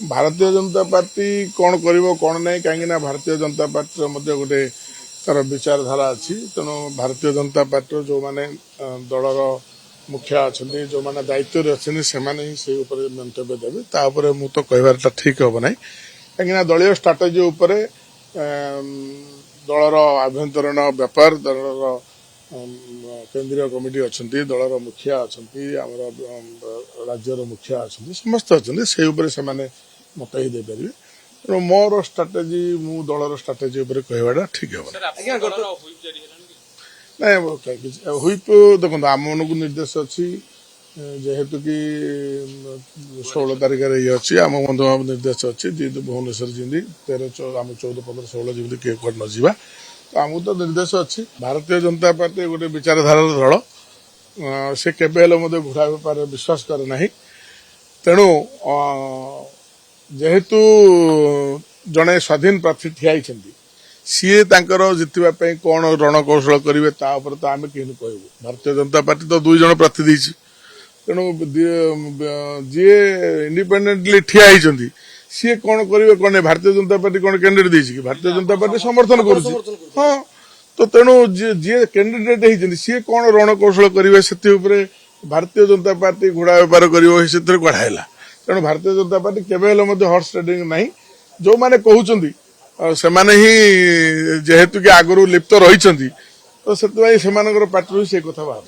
Bharatiya Janata party कौन कौन नहीं कहीं भारतीय जनता पार्टी गोटे तार विचारधारा अच्छी तेणु भारतीय जनता पार्टी जो मैंने दलर मुखिया अच्छा जो मैंने दायित्व अच्छे से मंतव्य देवे मु तो कहबार ठीक हम ना कहीं दलीय स्ट्राटेजी दलर आभ्यंतरण व्यापार दलर केंद्रीय कमिटी अच्छा दलर मुखिया अच्छा राज्यर मुखिया अच्छा समस्त अच्छा से मत ही देपारे तेणु मोर स्ट्राटेजी मु दलर स्ट्राटेजी कहवाटा ठीक हम ना हुईप देखो आम मन को निर्देश अच्छी जेहेतु कि 16 तारिख ये अच्छी आम बंधु निर्देश अच्छी भुवनेश्वर जी 13 आम 14 15 16 जमी किए कौन न जावा तो आमको तो निर्देश अच्छी भारतीय जनता पार्टी गोटे विचारधारा दल से केवे घोड़ा बेपार विश्वास करे ना तेणु जेहेतु जड़े स्वाधीन प्रार्थी ठिया सीए जितवाई कौन रणकौशल करेंगे तो आम कहीं कहूँ भारतीय जनता पार्टी तो 2 जन प्रार्थी देती तेणु जी इंडिपेंडेंटली ठिया होती सी कौन करेंगे कौन भारतीय जनता पार्टी कौन कैंडिडेट देती भारतीय जनता पार्टी समर्थन कर हाँ तो तेणु जी कैंडिडेट होती सी कौन रणकौशल करेंगे से भारतीय जनता पार्टी घोड़ा बेपार कर कढ़ाला तेणु भारतीय जनता पार्टी केवे हॉर्स ट्रेडिंग ना जो मैंने कहते से ही जेहेतु कि आगु लिप्त रही तो से पार्टी से कथा बाहर